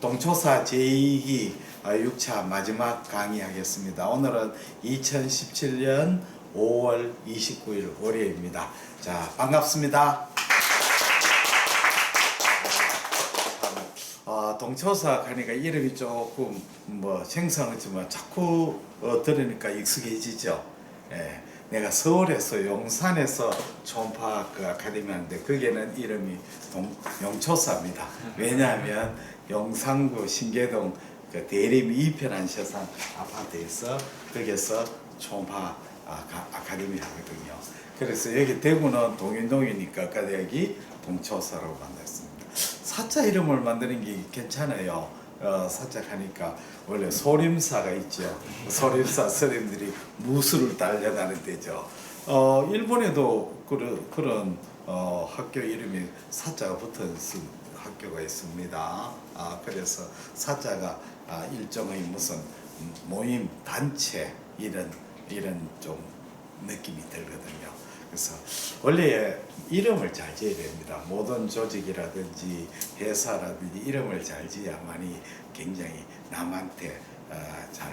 동초사 제2기 6차 마지막 강의하겠습니다. 오늘은 2017년 5월 29일 월요일입니다. 자, 반갑습니다. 동초사 하니까 이름이 조금 생소하지만 자꾸 들으니까 익숙해지죠. 예, 내가 서울에서 용산에서 초음파 아카데미 하는데 거기에는 이름이 용초사입니다. 왜냐하면 용산구 신계동 대림 2편한 세상 아파트에서 거기서 초음파 아카데미 하거든요. 그래서 여기 대구는 동인동이니까 여기 동초사라고 만들었습니다. 사자 이름을 만드는 게 괜찮아요. 사자 하니까 원래 소림사가 있죠. 소림사 스님들이 무술을 달려가는 데죠. 일본에도 그런 학교 이름이 사자가 붙은 학교가 있습니다. 그래서 사자가 일종의 무슨 모임, 단체 이런 좀 느낌이 들거든요. 그래서 원래 이름을 잘 지어야 됩니다. 모든 조직이라든지 회사라든지 이름을 잘 지어야만이 굉장히 남한테 잘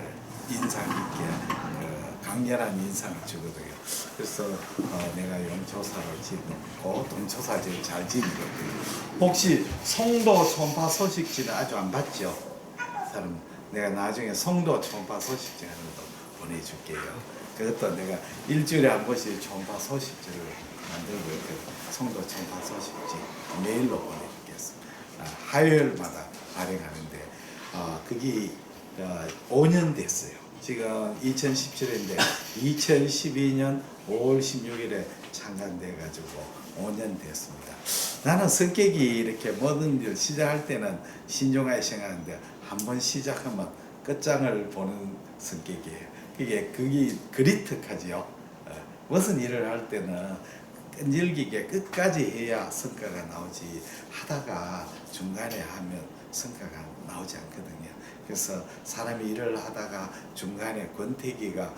인상 있게 강렬한 인상을 주거든요. 그래서 내가 용초사를 짓고 동초사를 잘 짓거든요. 혹시 송도 초음파 소식지는 아주 안 봤죠? 사람 내가 나중에 송도 초음파 소식지 하는 거 보내줄게요. 그것도 내가 일주일에 한 번씩 초음파 소식지를 만들고 있거든요. 송도 초음파 소식지 메일로 보내주겠습니다. 화요일마다 발행하는데 그게 5년 됐어요. 지금 2017년인데 2012년 5월 16일에 창간돼 가지고 5년 됐습니다. 나는 성격이 이렇게 뭐든 일 시작할 때는 신중하게 생각하는데 한번 시작하면 끝장을 보는 성격이에요. 그게 그리특하지요. 무슨 일을 할 때는 끈질기게 끝까지 해야 성과가 나오지 하다가 중간에 하면 성과가 나오지 않거든요. 그래서 사람이 일을 하다가 중간에 권태기가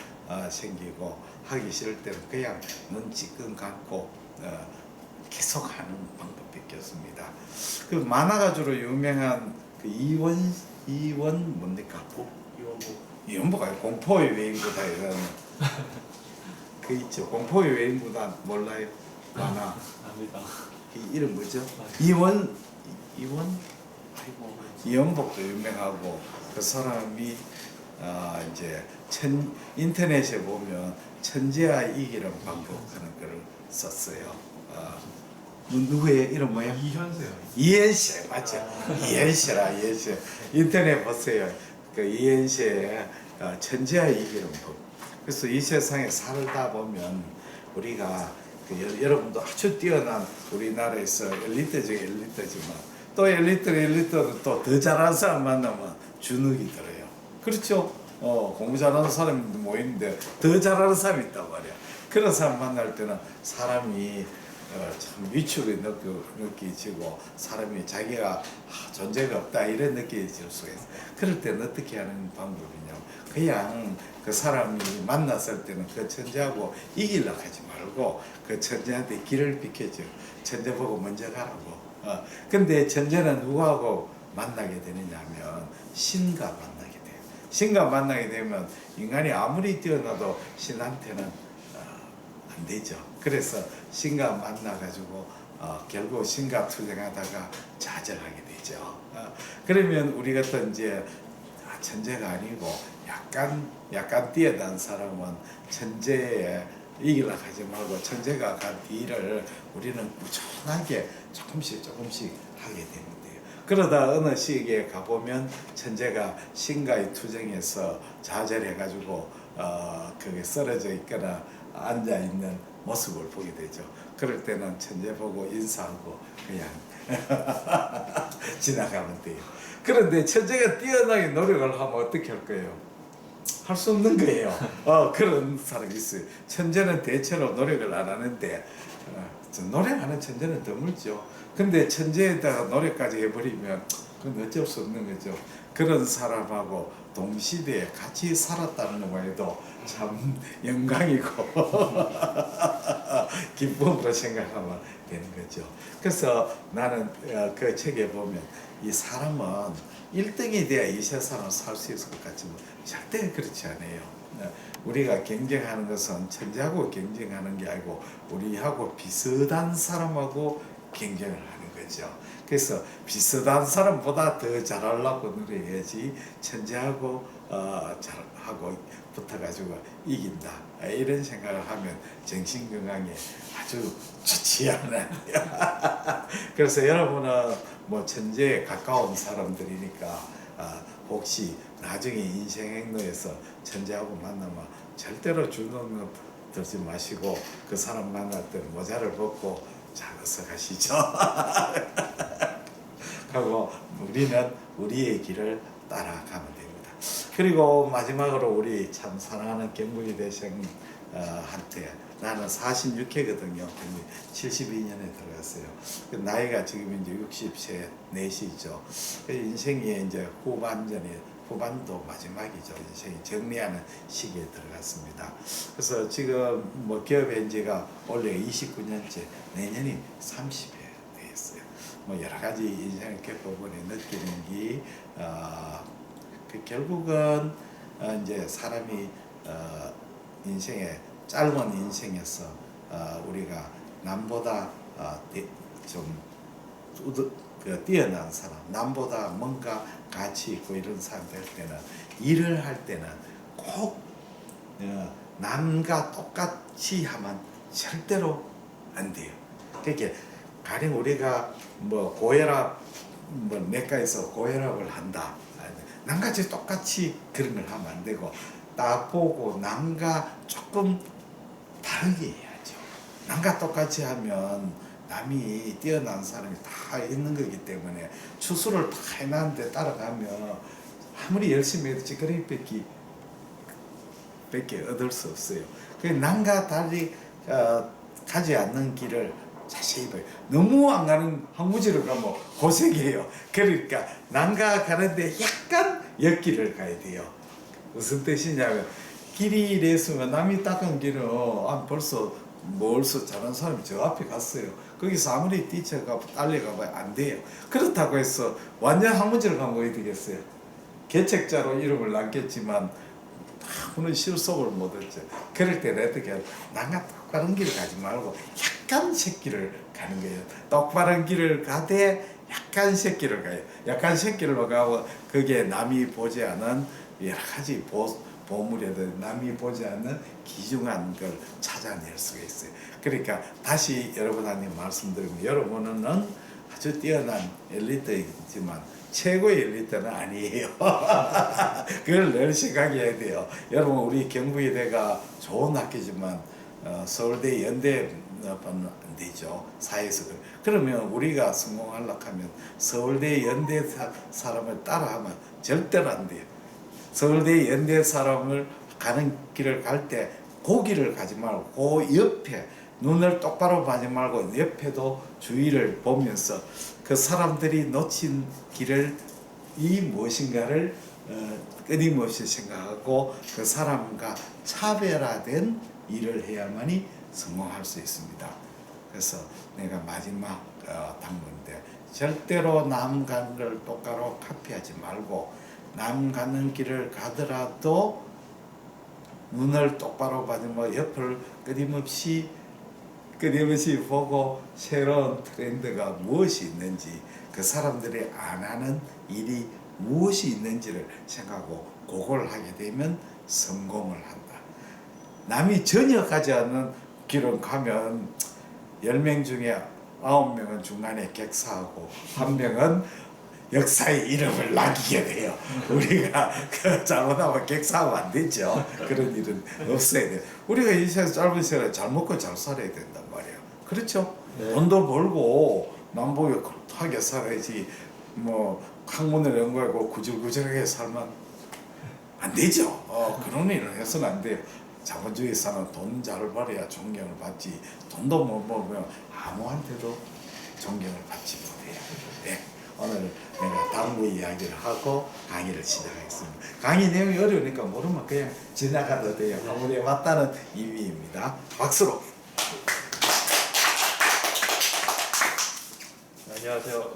생기고 하기 싫을 때는 그냥 눈 찌끔 감고 계속 하는 방법밖에 없습니다. 그 만화가주로 유명한 그 이원 뭡니까? 이원보가 공포의 외인구다 이런 그 있죠. 공포의 외인구다 몰라요? 만화. 압니다. 이름 뭐죠? 이원 이원복도 유명하고 그 사람이 이제 인터넷에 보면 천재와 이기는 방법하는 글을 썼어요. 누구의 이름 뭐야? 이현세요. 이현세 맞죠? 이현세 인터넷 보세요. 그 이현세의 천재와 이기는 법. 그래서 이 세상에 살다 보면 우리가 여러분도 아주 뛰어난 우리나라에서 엘리트 중에 엘리트지만 또 엘리트는 또 더 잘하는 사람 만나면 주눅이 들어요. 그렇죠? 공부 잘하는 사람이 모이는데 더 잘하는 사람이 있단 말이야. 그런 사람 만날 때는 사람이 참 위축이 느끼지고 사람이 자기가 존재가 없다 이런 느낌이 들 수가 있어요. 그럴 때는 어떻게 하는 방법이냐면 그냥 그 사람이 만났을 때는 그 천재하고 이기려고 하지 말고 그 천재한테 길을 비켜줘. 천재 보고 먼저 가라고. 근데 천재는 누구하고 만나게 되느냐 하면 신과 만나게 돼요. 신과 만나게 되면 인간이 아무리 뛰어나도 신한테는 안 되죠. 그래서 신과 만나가지고 결국 신과 투쟁하다가 좌절하게 되죠. 그러면 우리 같은 이제 천재가 아니고 약간 뛰어난 사람은 천재에 이기려고 하지 말고 천재가 간 뒤를 우리는 꾸준하게 조금씩 하게 되는 거예요. 그러다 어느 시기에 가보면 천재가 신과의 투쟁에서 좌절해가지고 그게 쓰러져 있거나 앉아 있는 모습을 보게 되죠. 그럴 때는 천재 보고 인사하고 그냥 지나가면 돼요. 그런데 천재가 뛰어나게 노력을 하면 어떻게 할 거예요? 할 수 없는 거예요. 그런 사람이 있어요. 천재는 대체로 노력을 안 하는데 노력하는 천재는 드물죠. 근데 천재에다가 노력까지 해버리면 그건 어쩔 수 없는 거죠. 그런 사람하고 동시대에 같이 살았다는 것만 해도 참 영광이고 기쁨으로 생각하면 되는 거죠. 그래서 나는 그 책에 보면 이 사람은 1등이 돼야 이 세상을 살 수 있을 것 같지만 절대 그렇지 않아요. 우리가 경쟁하는 것은 천재하고 경쟁하는 게 아니고 우리하고 비슷한 사람하고 경쟁을 하는 거죠. 그래서 비슷한 사람보다 더 잘하려고 노력해야지 천재하고 잘하고 붙어가지고 이긴다 이런 생각을 하면 정신건강에 아주 좋지 않아요. 그래서 여러분은 뭐 천재에 가까운 사람들이니까 혹시 나중에 인생 행로에서 천재하고 만나면 절대로 주눅 들지 마시고 그 사람 만날 때는 모자를 벗고 잘 어서 가시죠. 하고 우리는 우리의 길을 따라가면 됩니다. 그리고 마지막으로 우리 참 사랑하는 경북이 대생 한테 나는 46회거든요. 72년에 들어갔어요. 나이가 지금 이제 60세 내시죠. 인생이 이제 후반도 마지막이죠. 인생이 정리하는 시기에 들어갔습니다. 그래서 지금 뭐 기업에 지가 원래 29년째, 내년이 30회 되었어요. 뭐 여러 가지 인생을 겪어보니 느끼는 게 그 결국은 이제 사람이 인생에 짧은 인생에서 우리가 남보다 좀 뛰어난 사람, 남보다 뭔가 가치 있고 이런 사람 될 때는 일을 할 때는 꼭 남과 똑같이 하면 절대로 안 돼요. 그렇게 가령 우리가 뭐 고혈압 뭐 내과에서 고혈압을 한다. 남같이 똑같이 그런 걸 하면 안 되고 딱 보고 남과 조금 다르게 해야죠. 남과 똑같이 하면 남이 뛰어난 사람이 다 있는 거기 때문에 추수를 다 해놨는데 따라가면 아무리 열심히 해도 찌그러기밖에 얻을 수 없어요. 남과 달리 가지 않는 길을 자세히 봐요. 너무 안 가는 황무지로 가면 고생해요. 그러니까 남과 가는데 약간 옆길을 가야 돼요. 무슨 뜻이냐면 길이 이랬으면 남이 닦은 길은 벌써 멀서 잘하는 사람이 저 앞에 갔어요. 거기서 아무리 뛰쳐가 달려가봐야 안 돼요. 그렇다고 해서 완전 황무지를 가면 어디 되겠어요. 개척자로 이름을 남겼지만 아무런 실속을 못했죠. 그럴 때는 어떻게 해요? 남과 똑바른 길을 가지 말고 약간 새길을 가는 거예요. 똑바른 길을 가되 약간 새길을 가요. 약간 새길을 가고 그게 남이 보지 않은 여러 가지 보물에도 남이 보지 않는 귀중한 걸 찾아낼 수가 있어요. 그러니까 다시 여러분한테 말씀드리면 여러분은 아주 뛰어난 엘리트이지만 최고의 엘리트는 아니에요. 그걸 늘 생각해야 돼요. 여러분 우리 경북이대가 좋은 학교지만 서울대 연대는 안 되죠. 사회에서. 그러면 우리가 성공하려고 하면 서울대 연대 사람을 따라하면 절대로 안 돼요. 서울대 연대 사람을 가는 길을 갈 때 그 길을 가지 말고 그 옆에 눈을 똑바로 보지 말고 옆에도 주위를 보면서 그 사람들이 놓친 길을 이 무엇인가를 끊임없이 생각하고 그 사람과 차별화된 일을 해야만이 성공할 수 있습니다. 그래서 내가 마지막 당부인데 절대로 남 가는 걸 똑바로 카피하지 말고 남 가는 길을 가더라도 눈을 똑바로 받으면 옆을 끊임없이 보고 새로운 트렌드가 무엇이 있는지 그 사람들이 안 하는 일이 무엇이 있는지를 생각하고 그걸 하게 되면 성공을 한다. 남이 전혀 가지 않는 길을 가면 10명 중에 9명은 중간에 객사하고 1명은 역사의 이름을 남기게 돼요. 우리가 잘못하면 객사하면 안 되죠. 그런 일은 없어야 돼요. 우리가 이 세상 짧은 시간에 잘 먹고 잘 살아야 된단 말이에요. 그렇죠? 네. 돈도 벌고 남보게 그렇게 살아야지 뭐 학문을 연구하고 구질구질하게 살면 안 되죠. 그런 일을 해서는 안 돼요. 자본주의 사는 돈 잘 벌어야 존경을 받지 돈도 못 벌면 아무한테도 존경을 받지 못해요. 네. 오늘 내가 당부 이야기를 하고 강의를 시작하겠습니다. 강의 내용이 어려우니까 모르면 그냥 지나가도 돼요. 마무리에 맞다는 의미입니다. 박수로. 안녕하세요.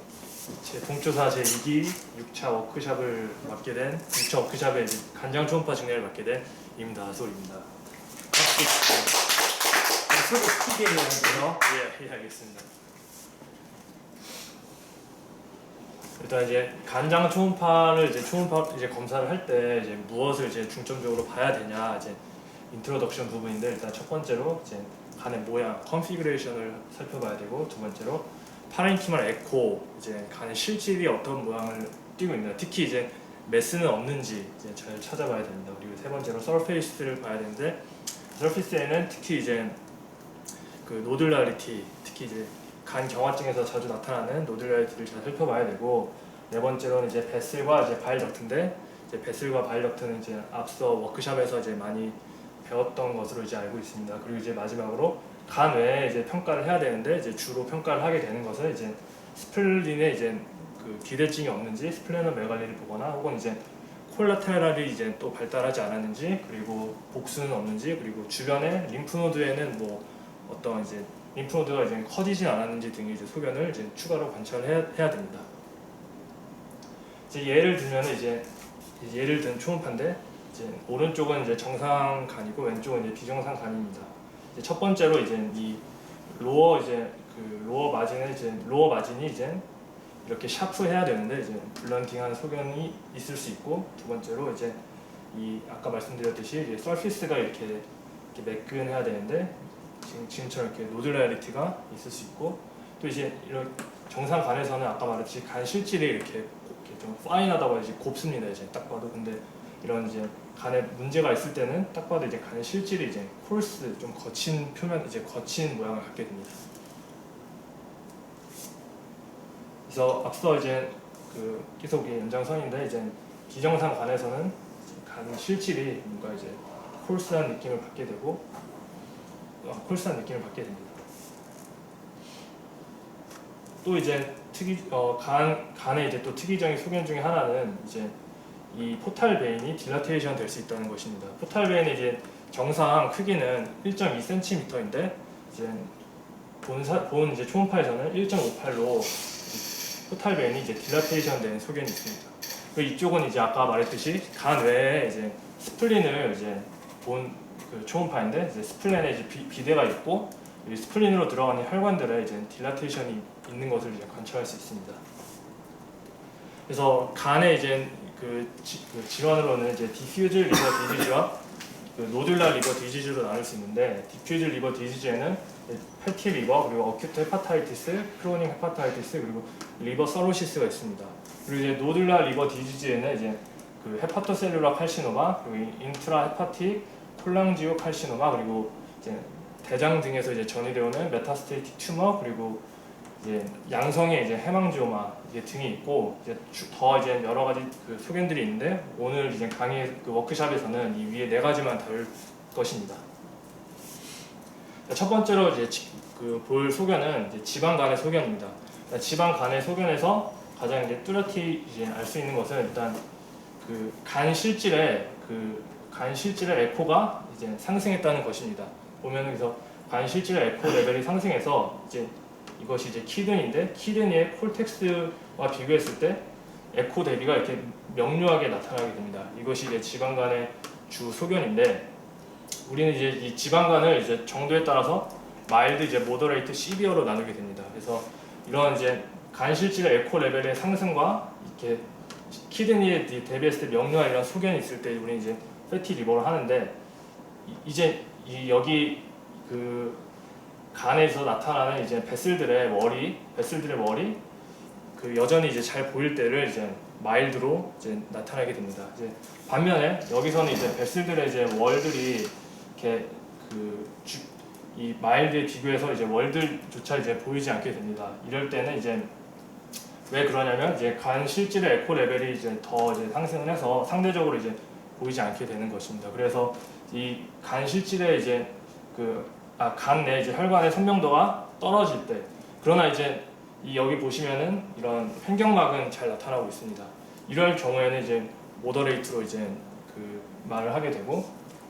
제 동조사 제2기 6차 워크샵을 맡게 된 6차 워크샵의 간장 초음파 증례를 맡게 된 임다솔입니다. 박수로 크게 해야죠. 예, 알겠습니다. 일단 이제 간장 초음파를 이제 검사를 할 때 이제 무엇을 이제 중점적으로 봐야 되냐 이제 인트로덕션 부분인데, 일단 첫 번째로 이제 간의 모양 컨피그레이션을 살펴봐야 되고, 두 번째로 파렌키멀 에코, 이제 간의 실질이 어떤 모양을 띠고 있나, 특히 이제 메스는 없는지 이제 잘 찾아봐야 됩니다. 그리고 세 번째로 서페이스를 봐야 되는데, 서페이스에는 특히 이제 그 노듈라리티, 특히 이제 간 경화증에서 자주 나타나는 노듈라리티를 잘 살펴봐야 되고, 네 번째로는 이제 베슬과 이제 바일 덕트인데, 이제 베슬과 바일 덕트는 이제 앞서 워크샵에서 이제 많이 배웠던 것으로 이제 알고 있습니다. 그리고 이제 마지막으로 간 외에 이제 평가를 해야 되는데, 이제 주로 평가를 하게 되는 것은 이제 스플린에 이제 그 기대증이 없는지, 스플레노메갈리를 보거나, 혹은 이제 콜라테랄이 이제 또 발달하지 않았는지, 그리고 복수는 없는지, 그리고 주변에 림프노드에는 뭐 어떤 이제 림프노드가 이제 커지진 않았는지 등의 이제 소견을 이제 추가로 관찰해야 됩니다. 이제 예를 들면 이제 예를 든 초음파인데, 이제 오른쪽은 이제 정상 간이고 왼쪽은 이제 비정상 간입니다. 이제 첫 번째로 이제 이 로어 마진이 이제 이렇게 샤프해야 되는데, 이제 블런팅한 소견이 있을 수 있고, 두 번째로 이제 이 아까 말씀드렸듯이 이제 서피스가 이렇게 매끈해야 되는데, 지금처럼 이렇게 노듈라리티가 있을 수 있고, 또 이제 이런 정상 간에서는 아까 말했듯이 간 실질이 이렇게 좀 파인하다고 해야지 곱습니다. 이제 딱 봐도. 근데 이런 이제 간에 문제가 있을 때는 딱 봐도 이제 간의 실질이 이제 콜스, 좀 거친 표면, 이제 거친 모양을 갖게 됩니다. 그래서 앞서 이제 그 계속 연장선인데, 이제 비정상 간에서는 간 실질이 뭔가 이제 콜스한 느낌을 받게 되고, 됩니다. 또 이제 간의 이제 또 특이적인 소견 중에 하나는 이제 이 포탈 베인이 딜라테이션 될 수 있다는 것입니다. 포탈 베인의 이제 정상 크기는 1.2cm인데, 이제 본 이제 초음파에서는 1.58로 포탈 베인이 이제 딜라테이션 된 소견이 있습니다. 그리고 이쪽은 이제 아까 말했듯이 간 외에 이제 스플린을 이제 본 그 초음파인데, 이제 스플린에 이제 비대가 있고, 이 스플린으로 들어가는 혈관들에 이제 딜라테이션이 있는 것을 이제 관찰할 수 있습니다. 그래서 간의 이제 그 질환으로는 이제 디퓨즈 리버 디지즈와 그 노듈라 리버 디지즈로 나눌 수 있는데, 디퓨즈 리버 디지즈에는 패티 리버, 그리고 어큐트 헤파타이티스, 크로닉 헤파타이티스, 그리고 리버 서로시스가 있습니다. 그리고 이제 노듈라 리버 디지즈에는 이제 그 헤파토셀룰라 칼시노마, 그리고 인트라 헤파틱 콜랑지오 칼시노마, 그리고 이제 대장 등에서 이제 전이되어 오는 메타스테이틱 튜머, 그리고 이제 양성의 이제 해망지오마 등이 있고, 이제 더 이제 여러 가지 그 소견들이 있는데, 오늘 이제 강의 그 워크샵에서는 이 위에 4가지만 다룰 것입니다. 첫 번째로 이제 그 볼 소견은 이제 지방간의 소견입니다. 지방간의 소견에서 가장 이제 뚜렷이 이제 알 수 있는 것은, 일단 그 간 실질의 에코가 이제 상승했다는 것입니다. 보면 그래서 간 실질의 에코 레벨이 상승해서, 이제 이것이 이제 키드니인데, 키드니의 콜텍스와 비교했을 때 에코 대비가 이렇게 명료하게 나타나게 됩니다. 이것이 이제 지방간의 주 소견인데, 우리는 이제 이 지방간을 이제 정도에 따라서 마일드, 이제 모더레이트, 시비어로 나누게 됩니다. 그래서 이런 이제 간 실질의 에코 레벨의 상승과 이렇게 키드니에 대비했을 때 명료한 이런 소견이 있을 때 우리는 이제 패티 리버를 하는데, 이제 여기 그 간에서 나타나는 이제 베슬들의 머리 그 여전히 이제 잘 보일 때를 이제 마일드로 이제 나타나게 됩니다. 이제 반면에 여기서는 이제 베슬들의 이제 월들이 이렇게 이 마일드에 비교해서 이제 월들조차 이제 보이지 않게 됩니다. 이럴 때는 이제 왜 그러냐면, 이제 간 실질의 에코 레벨이 이제 더 이제 상승을 해서 상대적으로 이제 보이지 않게 되는 것입니다. 그래서 이 간 실질의 이제 간 내 이제 혈관의 선명도가 떨어질 때, 그러나 이제 이 여기 보시면은 이런 횡격막은 잘 나타나고 있습니다. 이럴 경우에는 이제 모더레이트로 이제 그 말을 하게 되고,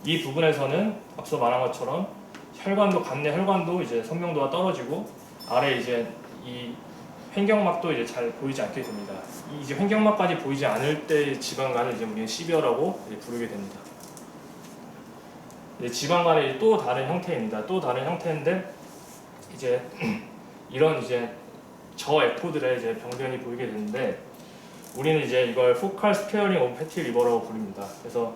이 부분에서는 앞서 말한 것처럼 혈관도 간내 혈관도 이제 선명도가 떨어지고 아래 이제 이 횡격막도 이제 잘 보이지 않게 됩니다. 이 이제 횡격막까지 보이지 않을 때 지방간을 이제 우리는 시비어라고 부르게 됩니다. 지방간의 또 다른 형태입니다. 또 다른 형태인데 이제 이런 이제 저 에코들의 이제 병변이 보이게 되는데, 우리는 이제 이걸 포칼 스페어링 오브 패티 리버라고 부릅니다. 그래서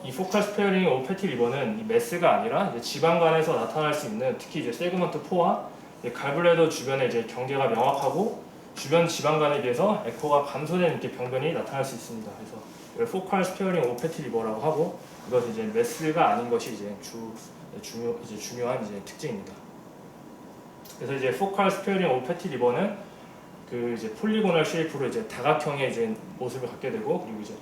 이 포칼 스페어링 오브 패티 리버는 이 메스가 아니라 이제 지방간에서 나타날 수 있는, 특히 이제 세그먼트 4와 갈블레더 주변에 이제 경계가 명확하고 주변 지방간에 비해서 에코가 감소된 이렇게 병변이 나타날 수 있습니다. 그래서 이걸 포칼 스페어링 오브 패티 리버라고 하고, 이것은 이제 메스가 아닌 것이 이제 중요한 이제 특징입니다. 그래서 이제 포칼 스페어링 오브 패티 리버는 그 이제 폴리고널 쉐이프로 이제 다각형의 이제 모습을 갖게 되고, 그리고 이제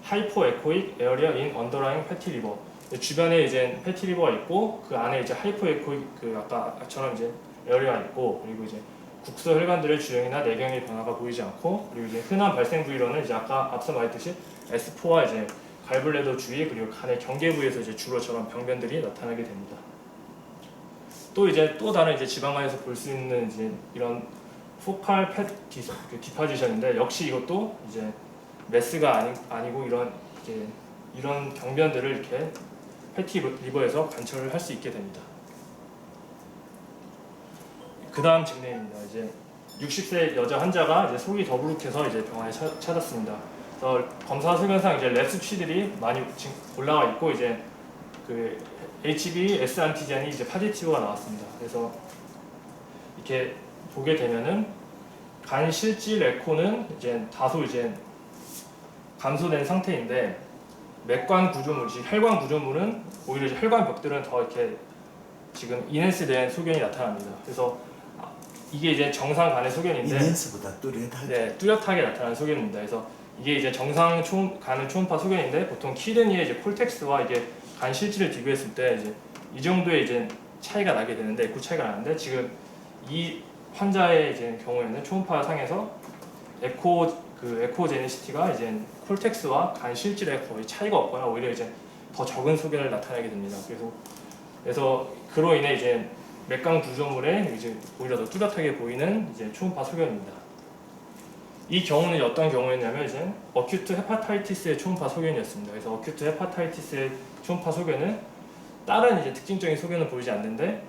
하이포 에코익 에어리어 인 언더라잉 패티 리버, 주변에 이제 패티 리버가 있고 그 안에 이제 하이포 에코익 그 아까처럼 이제 에어리어가 있고, 그리고 이제 국소 혈관들의 주형이나 내경의 변화가 보이지 않고, 그리고 이제 흔한 발생 부위로는 이제 아까 앞서 말했듯이 S4와 이제 갈블레더 주위 그리고 간의 경계 부위에서 이제 주로 저런 병변들이 나타나게 됩니다. 또 이제 또 다른 이제 지방간에서 볼 수 있는 이제 이런 포칼 팻 디파지션인데, 역시 이것도 이제 메스가 아니고 이런 병변들을 이렇게 패티 리버에서 관찰을 할 수 있게 됩니다. 그 다음 증례입니다. 이제 60세 여자 환자가 이제 속이 더부룩해서 이제 병원에 찾았습니다. 그래서 검사 소견상 이제 랩 수치들이 많이 올라가 있고 이제 그 HB-S 안티젠이 이제 파지티브가 나왔습니다. 그래서 이렇게 보게 되면은 간 실질 에코는 이제 다소 이제 감소된 상태인데, 맥관 구조물, 혈관 구조물은 오히려 이제 혈관 벽들은 더 이렇게 지금 인핸스된 소견이 나타납니다. 그래서 이게 이제 정상 간의 소견인데, 인핸스보다 뚜렷하게. 네, 뚜렷하게 나타나는 소견입니다. 그래서 이게 이제 정상 간의 초음파 소견인데, 보통 키드니의 이제 콜텍스와 이게 간 실질을 비교했을 때 이제 이 정도의 이제 차이가 나게 되는데, 에코 차이가 나는데, 지금 이 환자의 이제 경우에는 초음파 상에서 에코제니시티가 이제 콜텍스와 간 실질에 거의 차이가 없거나 오히려 이제 더 적은 소견을 나타내게 됩니다. 그래서 그로 인해 이제 맥관 구조물에 이제 오히려 더 뚜렷하게 보이는 이제 초음파 소견입니다. 이 경우는 어떤 경우였냐면 이제 어큐트 헤파타이티스의 초음파 소견이었습니다. 그래서 어큐트 헤파타이티스의 초음파 소견은 다른 이제 특징적인 소견은 보이지 않는데,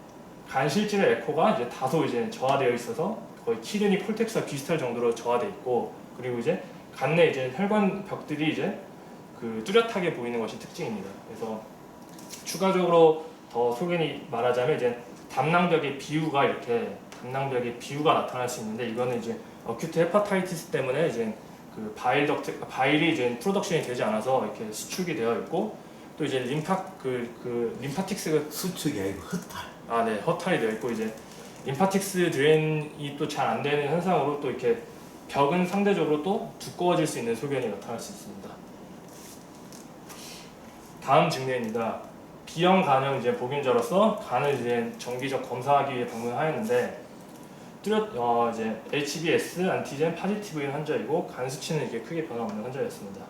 간 실질의 에코가 이제 다소 이제 저하되어 있어서 거의 키드니 콜텍스와 비슷할 정도로 저하되어 있고, 그리고 이제 간내 이제 혈관 벽들이 이제 그 뚜렷하게 보이는 것이 특징입니다. 그래서 추가적으로 더 소견이 말하자면 이제 담낭벽의 비유가 나타날 수 있는데, 이거는 이제 어큐트 헤파타이티스 때문에 이제 그 바일이 이제 프로덕션이 되지 않아서 이렇게 수축이 되어 있고, 또 이제 림파틱스가 수축이 아니고 헛탈. 네, 허탈이 되어 있고, 이제 림파틱스 드레인이 또 잘 안 되는 현상으로 또 이렇게 벽은 상대적으로 또 두꺼워질 수 있는 소견이 나타날 수 있습니다. 다음 증례입니다. B형 간형 이제 보균자로서 간을 이제 정기적 검사하기 위해 방문하였는데, 이제 HBS 안티젠 파지티브인 환자이고 간 수치는 이게 크게 변화없는 환자였습니다.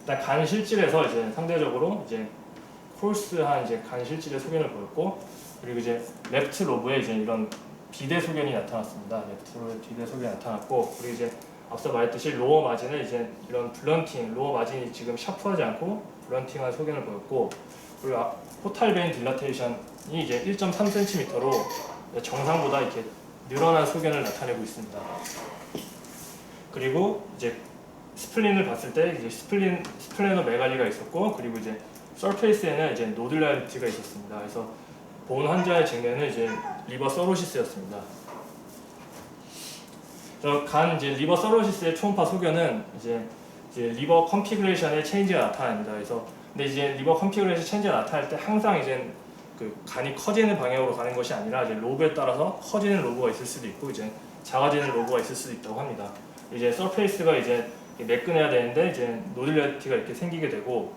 일단 간 실질에서 이제 상대적으로 이제 콜스한 이제 간 실질의 소견을 보였고, 그리고 이제 레프트 로브에 이제 이런 비대 소견이 나타났습니다. 레프트 로브에 비대 소견이 나타났고, 그리고 이제 앞서 말했듯이 로어 마진은 이제 이런 로어 마진이 지금 샤프하지 않고 블런팅한 소견을 보였고, 그리고 포탈 베인 딜라테이션이 이제 1.3cm로 정상보다 이렇게 늘어난 소견을 나타내고 있습니다. 그리고 이제 스플린을 봤을 때 이제 스플레노메갈리가 있었고, 그리고 이제 서페이스에는 이제 노듈라리티가 있었습니다. 그래서 본 환자의 증례는 이제 리버 서로시스였습니다. 그래서 간 이제 리버 서로시스의 초음파 소견은 이제 리버 컨피그레이션의 체인지가 나타납니다. 그래서 근데 이제 리버 컨피그레이션 체인지가 나타날 때 항상 이제 그 간이 커지는 방향으로 가는 것이 아니라 이제 로브에 따라서 커지는 로브가 있을 수도 있고 이제 작아지는 로브가 있을 수도 있다고 합니다. 이제 서페이스가 이제 매끈해야 되는데 이제 노듈라리티가 이렇게 생기게 되고,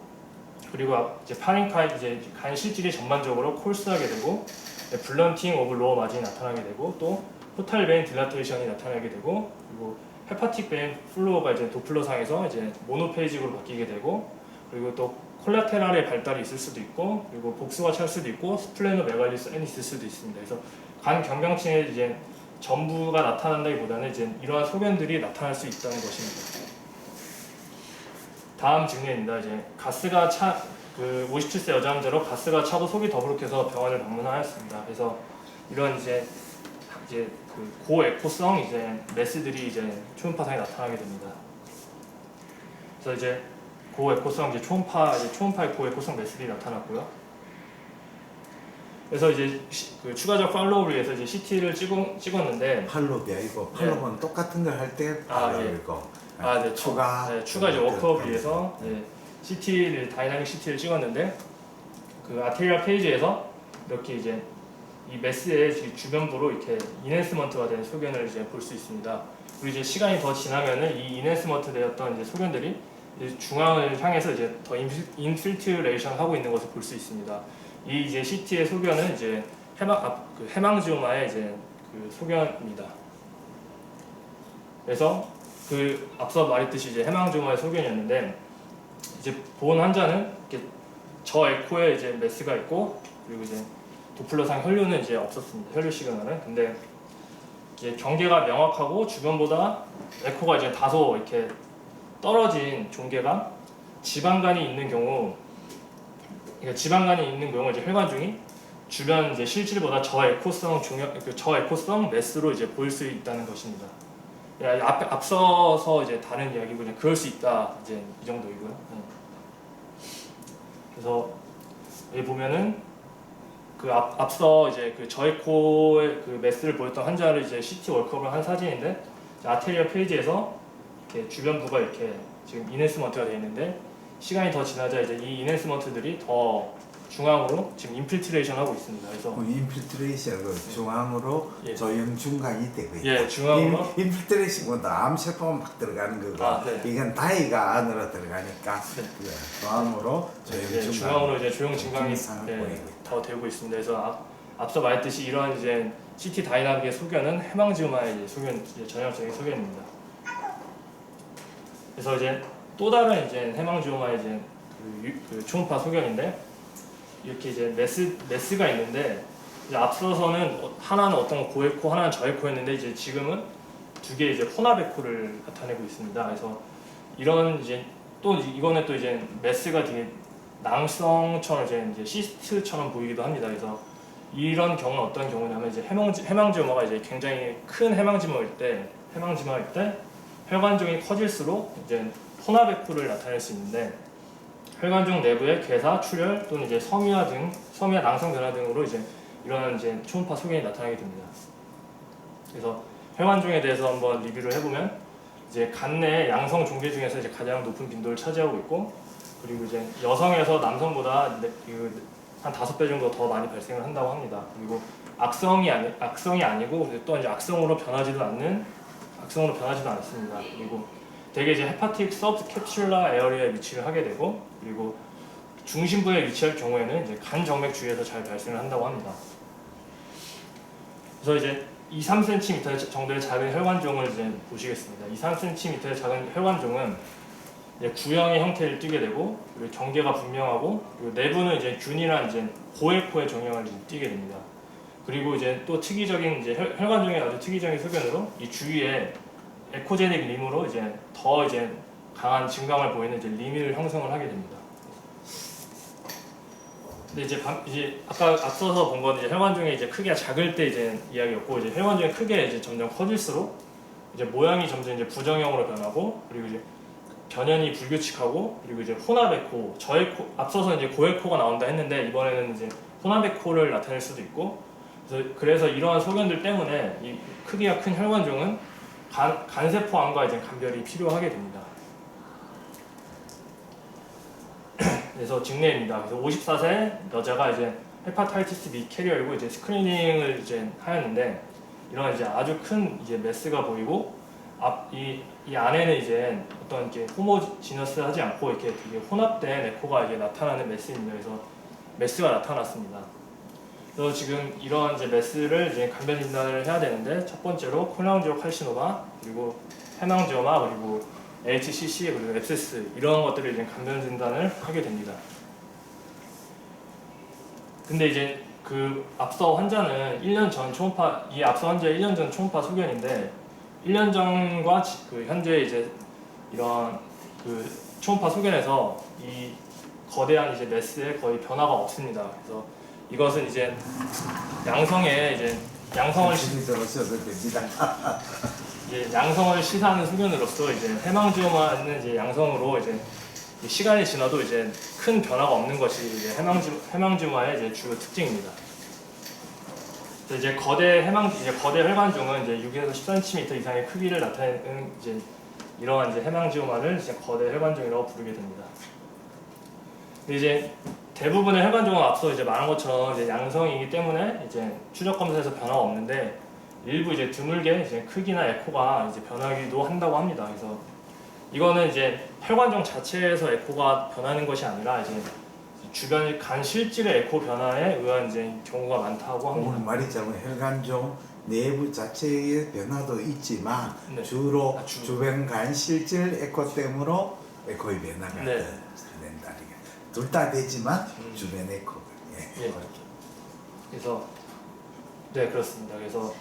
그리고 이제 파링카이 이제 간 실질이 전반적으로 콜스하게 되고, 블런팅 오브 로어 마진이 나타나게 되고 또 포탈 베인 딜라테이션이 나타나게 되고 그리고 헤파틱 베인 플로어가 이제 도플러상에서 이제 모노페이직으로 바뀌게 되고 그리고 또 콜라테랄의 발달이 있을 수도 있고 그리고 복수가 찰 수도 있고 스플레노메갈리스이 있을 수도 있습니다. 그래서 간 경경층에 이제 전부가 나타난다기보다는 이제 이러한 소견들이 나타날 수 있다는 것입니다. 다음 증례입니다. 이제 가스가 차 그 57세 여자 환자로 가스가 차고 속이 더부룩해서 병원을 방문하였습니다. 그래서 이런 이제 그 고에코성 이제 메스들이 이제 초음파상에 나타나게 됩니다. 그래서 이제 고에코성 이제 초음파의 고에코성 메스들이 나타났고요. 그래서 이제 그 추가적 팔로우를 위해서 이제 CT를 찍었는데 팔로우가 아니고 팔로우는 똑같은 걸 할 때 팔로우이고 네, 추가 이제 워크업을 위해서 CT를 다이나믹 CT를 찍었는데 그 아테리얼 페이지에서 이렇게 이제 이 메스의 주변부로 이렇게 인핸스먼트가 된 소견을 이제 볼 수 있습니다. 그리고 이제 시간이 더 지나면은 이 인핸스먼트 되었던 이제 소견들이 이제 중앙을 향해서 이제 더 인필트레이션 하고 있는 것을 볼 수 있습니다. 이 이제 CT의 소견은 이제 해망지오마의 이제 그 소견입니다. 그래서 그 앞서 말했듯이 이제 해망지오마의 소견이었는데 이제 본 환자는 이렇게 저 에코에 이제 메스가 있고 그리고 이제 도플러상 혈류는 이제 없었습니다. 혈류 시그널은. 근데 이제 경계가 명확하고 주변보다 에코가 이제 다소 이렇게 떨어진 종괴가 지방간이 있는 경우, 그러니까 지방간이 있는 경우 이제 혈관중이 주변 이제 실질보다 저에코성 메스로 이제 보일 수 있다는 것입니다. 앞서서 이제 다른 이야기고 그냥 그럴 수 있다 이제 이 정도이고요. 그래서 여기 보면은 그 앞서 이제 그 저에코의 그 메스를 보였던 환자를 이제 CT 월크업을 한 사진인데 아테리얼 페이지에서 이렇게 주변부가 이렇게 지금 인핸스먼트가 되어 있는데 시간이 더 지나자 이제 이 인핸스먼트들이 더 중앙으로 지금 인필트레이션 하고 있습니다. 그래서 인필트레이션 중앙으로 조형 중간이 되고 있다. 예, 중앙으로 인필트레이션보다 암세포만 막 들어가는 거고 이건 다이가 안으로 들어가니까 중앙으로 조형 중앙으로 이제 조형 증강이 더 되고 있습니다. 그래서 앞서 말했듯이 이러한 이제 CT 다이나믹의 소견은 해망지오마의 이제 소견 전형적인 소견입니다. 그래서 이제 또 다른 이제 해망지오마의 이제 그 초음파 소견인데 이렇게 이제 메스가 있는데 이제 앞서서는 하나는 어떤 고에코 하나는 저에코였는데 이제 지금은 두 개 이제 혼합에코를 나타내고 있습니다. 그래서 이런 이제 또 이거는 또 이제 메스가 되게 낭성처럼 이제 시스트처럼 보이기도 합니다. 그래서 이런 경우는 어떤 경우냐면 이제 해망지오마가 이제 굉장히 큰 해망지오마일 때 혈관종이 커질수록 이제 혼합에코를 나타낼 수 있는데 혈관종 내부의 괴사, 출혈 또는 이제 섬유화 낭성 변화 등으로 이제 이런 이제 초음파 소견이 나타나게 됩니다. 그래서 혈관종에 대해서 한번 리뷰를 해보면 이제 간 내 양성 종괴 중에서 이제 가장 높은 빈도를 차지하고 있고 그리고 이제 여성에서 남성보다 한 5배 정도 더 많이 발생을 한다고 합니다. 그리고 악성이 아니고 또 이제 악성으로 변하지도 않습니다. 그리고 대개 이제 헤파틱 서브캡슐라 에어리아에 위치를 하게 되고 그리고 중심부에 위치할 경우에는 이제 간 정맥 주위에서 잘 발생을 한다고 합니다. 그래서 이제 2-3cm 정도의 작은 혈관종을 이제 보시겠습니다. 2-3cm의 작은 혈관종은 이제 구형의 형태를 띠게 되고 그리고 경계가 분명하고 그리고 내부는 이제 균일한 이제 고에코의 종형을 띠게 됩니다. 그리고 이제 또 특이적인 이제 혈관종의 아주 특이적인 소견으로 이 주위에 에코제닉 림으로 이제 더 이제 강한 증강을 보이는 이제 림을 형성을 하게 됩니다. 근데 이제 아까 앞서서 본 건 이제 혈관종이 이제 크기가 작을 때 이제 이야기였고 이제 혈관종이 크게 이제 점점 커질수록 이제 모양이 점점 이제 부정형으로 변하고 그리고 이제 변연이 불규칙하고 그리고 이제 혼합에코, 저에코 앞서서 이제 고에코가 나온다 했는데 이번에는 이제 혼합에코를 나타낼 수도 있고 그래서 이러한 소견들 때문에 이 크기가 큰 혈관종은 간세포암과 이제 감별이 필요하게 됩니다. 그래서 증례입니다. 그래서 54세 여자가 이제 헤파타이티스 B 캐리어이고 이제 스크리닝을 이제 하였는데 이런 이제 아주 큰 이제 메스가 보이고 이 안에는 이제 어떤 이렇게 호모지너스하지 않고 이렇게 되게 혼합된 에코가 이제 나타나는 메스입니다. 그래서 메스가 나타났습니다. 그래서 지금 이런 이제 메스를 이제 간변 진단을 해야 되는데 첫 번째로 콜랑지오 칼시노마, 그리고 해망지오마, 그리고 HCC, 그리고 앱세스 이런 것들을 이제 간변 진단을 하게 됩니다. 근데 이제 그 앞서 환자는 1년 전 초음파, 이 앞서 환자 1년 전 초음파 소견인데 1년 전과 그 현재 이제 이런 그 초음파 소견에서 이 거대한 이제 메스에 거의 변화가 없습니다. 그래서 이것은 이제 양성에 이제 양성을 들어오셔도 됩니다. 이제 양성을 시사하는 소견으로서 이제 해망지오마는 이제 양성으로 이제 시간이 지나도 이제 큰 변화가 없는 것이 이제 해망지오마의 이제 주요 특징입니다. 이제 거대 혈관종은 이제 6에서 10cm 이상의 크기를 나타내는 이제 이러한 이제 해망지오마를 이제 거대 혈관종이라고 부르게 됩니다. 근데 이제 대부분의 혈관종은 앞서 이제 말한 것처럼 이제 양성이기 때문에 이제 추적 검사에서 변화가 없는데 일부 이제 드물게 이제 크기나 에코가 이제 변하기도 한다고 합니다. 그래서 이거는 이제 혈관종 자체에서 에코가 변하는 것이 아니라 이제 주변 간 실질의 에코 변화에 의한 이제 경우가 많다고 합니다. 오늘 말이자면 혈관종 내부 자체의 변화도 있지만 네. 주로 주변 간 실질 에코 때문에 에코의 변화가 네. 된다. 둘 다 되지만 주변 에코가. 예. 그래서 네 그렇습니다. 그래서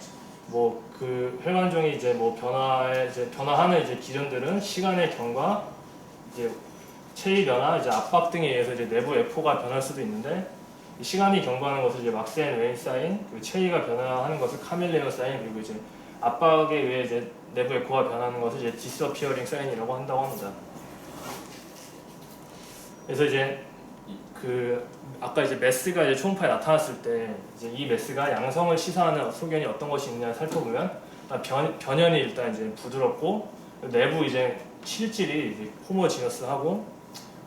뭐 그 혈관종이 이제 뭐 변화하는 이제 기전들은 시간의 경과, 이제 체위 변화, 이제 압박 등에 의해서 이제 내부 에코가 변할 수도 있는데 이 시간이 경과하는 것을 이제 막스앤 웨인 사인, 그리고 체위가 변화하는 것을 카밀레온 사인, 그리고 이제 압박에 의해 이제 내부 에코가 변하는 것을 이제 디스어피어링 사인이라고 한다고 합니다. 그래서 이제 그 아까 이제 메스가 이제 초음파에 나타났을 때 이제 이 메스가 양성을 시사하는 소견이 어떤 것이 있냐 살펴보면 변연이 일단 이제 부드럽고 내부 이제 실질이 이제 호모지너스하고,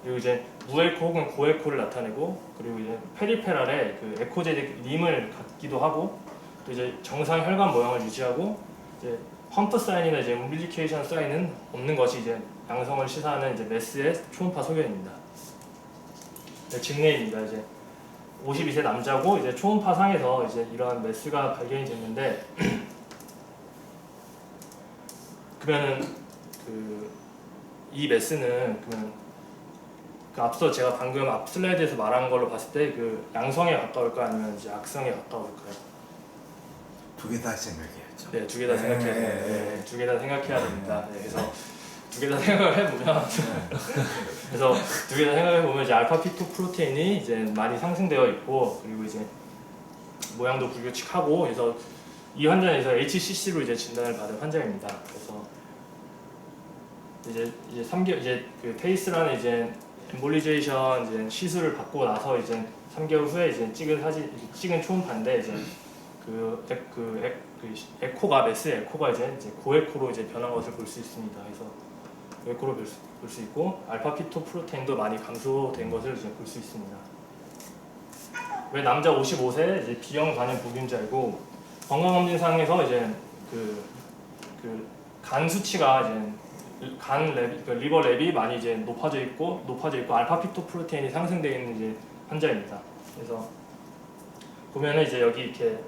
그리고 이제 무에코 혹은 고에코를 나타내고, 그리고 이제 페리페랄에 그 에코제틱 림을 갖기도 하고, 또 이제 정상 혈관 모양을 유지하고, 이제 험프 사인이나 이제 umbilication 사인은 없는 것이 이제 양성을 시사하는 이제 메스의 초음파 소견입니다. 네, 직내입니다. 이제 52세 남자고 이제 초음파 상에서 이제 이러한 메스가 발견이 됐는데 그러면은 이 메스는 그러면 그 앞서 제가 방금 앞 슬라이드에서 말한 걸로 봤을 때 그 양성에 가까울까 아니면 이제 악성에 가까울까요? 두 개 다 생각해야죠. 네, 두 개 다 생각해야 돼요. 네, 두 개 다 생각해야 됩니다. 네, 그래서 두 개 다 생각을 해보면 그래서 두 개 다 생각해 보면 이제 알파 P2 프로테인이 이제 많이 상승되어 있고, 그리고 이제 모양도 불규칙하고, 그래서 이 환자는 HCC로 이제 진단을 받은 환자입니다. 그래서 이제 3개월 이제 그 페이스라는 이제 엠볼리제이션 이제 시술을 받고 나서 이제 3개월 후에 이제 찍은 초음파인데 이제 에코가 메스 에코가 이제 고에코로 이제 변한 것을 볼 수 있습니다. 그래서 고에코로 볼 수 있고 알파 피토 프로테인도 많이 감소된 것을 이제 볼 수 있습니다. 왜 남자 55세 이제 B형 간염 보균자이고 건강검진상에서 이제 간 수치가 이제 리버 랩이 많이 이제 높아져 있고 알파 피토 프로테인이 상승되어 있는 이제 환자입니다. 그래서 보면은 이제 여기 이렇게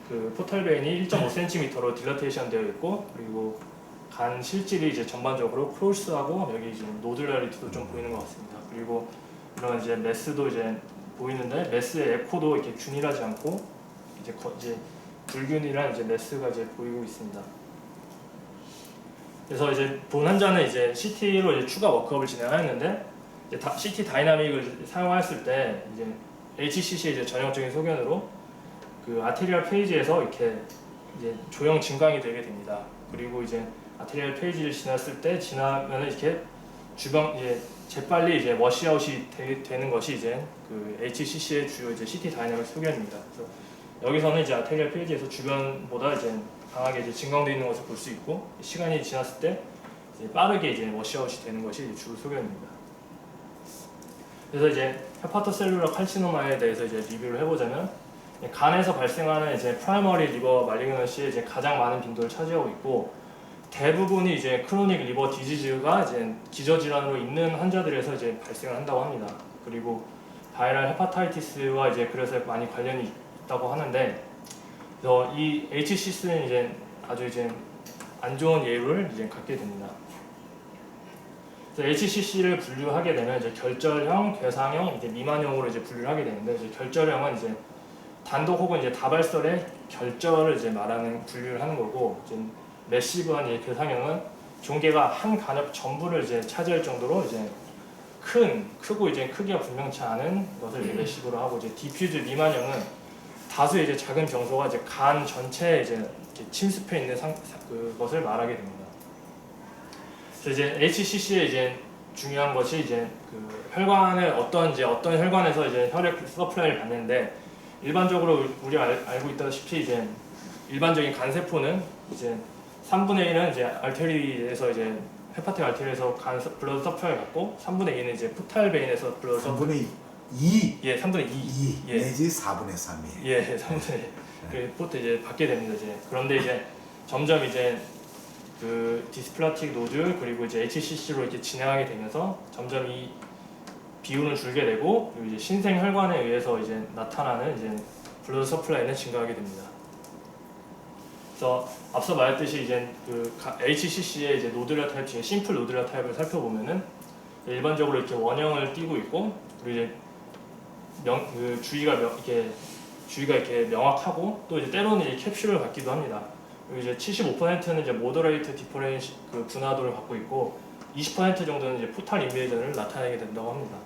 그 포털베인이 1.5cm로 딜러테이션 되어 있고, 그리고 간 실질이 이제 전반적으로 크롤스하고 여기 이제 노듈라리티도 좀 보이는 것 같습니다. 그리고 이런 이제 메스도 이제 보이는데 메스의 에코도 이렇게 균일하지 않고 이제 불균일한 이제 메스가 이제 보이고 있습니다. 그래서 이제 본 환자는 이제 CT로 이제 추가 워크업을 진행하였는데 이제 CT 다이나믹을 사용했을 때 이제 HCC의 이제 전형적인 소견으로 그 아테리얼 페이지에서 이렇게 이제 조형 증강이 되게 됩니다. 그리고 이제 아테리얼 페이지를 지나면은 이렇게 주변 이제 재빨리 이제 워시아웃이 되는 것이 이제 그 HCC의 주요 이제 CT 다이나믹 소견입니다. 그래서 여기서는 이제 아테리얼 페이지에서 주변보다 이제 강하게 이제 증강되어 있는 것을 볼 수 있고, 시간이 지났을 때 이제 빠르게 이제 워시아웃이 되는 것이 주 소견입니다. 그래서 이제 헤파토셀룰러 칼시노마에 대해서 이제 리뷰를 해보자면, 간에서 발생하는 이제 프라이머리 리버 말리그넌시에 이제 가장 많은 빈도를 차지하고 있고, 대부분이 이제 크로닉 리버 디지즈가 이제 기저질환으로 있는 환자들에서 이제 발생을 한다고 합니다. 그리고 바이럴 헤파타이티스와 이제 그래서 많이 관련이 있다고 하는데, 그래서 이 HCC는 이제 아주 이제 안 좋은 예를 이제 갖게 됩니다. 그래서 HCC를 분류하게 되면 이제 결절형, 괴상형, 이제 미만형으로 이제 분류를 하게 되는데, 이제 결절형은 이제 단독 혹은 이제 다발설의 결절을 이제 말하는 분류를 하는 거고, 이제 매시브한 이제 괴상형은 종괴가 한 간엽 전부를 이제 차지할 정도로 이제 크고 이제 크기가 분명치 않은 것을 이제 매시브로 하고, 이제 디퓨즈 미만형은 다수의 이제 작은 병소가 이제 간 전체에 이제 이렇게 침습해 있는 그것을 말하게 됩니다. 그래서 이제 HCC의 이제 중요한 것이 이제 그 혈관을 어떤 혈관에서 이제 혈액 서플라이를 받는데, 일반적으로 우리가 알고 있다시피 이제 일반적인 간 세포는 이제 3분의 1은 이제 알테리에서 이제 헤파틱 알테리에서 블러드 서플라이를 받고, 3분의 2는 이제 포탈 베인에서 블러드 3분의 2? 예, 3분의 2. 예. 내지 4분의 3이에요. 예, 3분의 1. 그 포트 이제 받게 됩니다. 이제 그런데 이제 점점 이제 그 디스플라틱 노듈 그리고 이제 HCC로 이렇게 진행하게 되면서 점점 이 비율은 줄게 되고, 그리고 이제 신생 혈관에 의해서 이제 나타나는 이제 블러드 서플라이는 증가하게 됩니다. 그래서 앞서 말했듯이 이제 그 HCC의 이제 노듈러 타입 중에 심플 노듈러 타입을 살펴보면은 일반적으로 이렇게 원형을 띠고 있고, 그리고 이제 주위가 이렇게 명확하고, 또 이제 때로는 이제 캡슐을 갖기도 합니다. 그리고 이제 75%는 이제 모더레이트 디퍼렌시 그 분화도를 갖고 있고, 20% 정도는 이제 포탈 인베이전을 나타내게 된다고 합니다.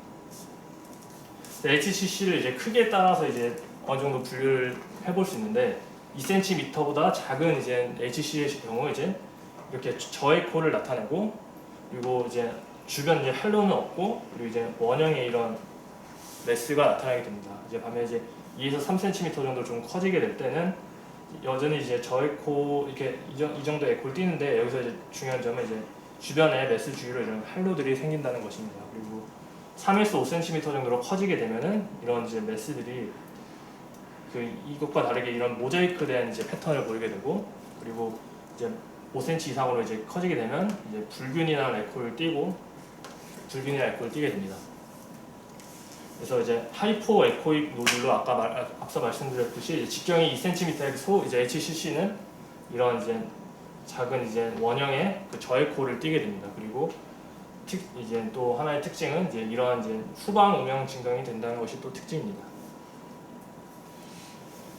HCC를 이제 크기에 따라서 이제 어느 정도 분류를 해볼 수 있는데, 2cm보다 작은 이제 HCC의 경우 이제 이렇게 저에코를 나타내고, 그리고 이제 주변 이제 헬로는 없고, 그리고 이제 원형의 이런 매스가 나타나게 됩니다. 이제 반면 이제 2에서 3cm 정도 좀 커지게 될 때는 여전히 이제 저에코 이렇게 이 정도 에코를 띄는데, 여기서 이제 중요한 점은 이제 주변에 매스 주위로 이런 헬로들이 생긴다는 것입니다. 그리고 3에서 5cm 정도로 커지게 되면은 이런 이제 매스들이 이것과 다르게 이런 모자이크된 이제 패턴을 보이게 되고, 그리고 이제 5cm 이상으로 이제 커지게 되면 이제 불균이나 에코를 띠게 됩니다. 그래서 이제 하이포 에코익 노듈로 앞서 말씀드렸듯이 직경이 2cm의 이제 HCC는 이런 이제 작은 이제 원형의 그 저에코를 띠게 됩니다. 그리고 이제 또 하나의 특징은 이제 이러한 이제 후방 음영 증강이 된다는 것이 또 특징입니다.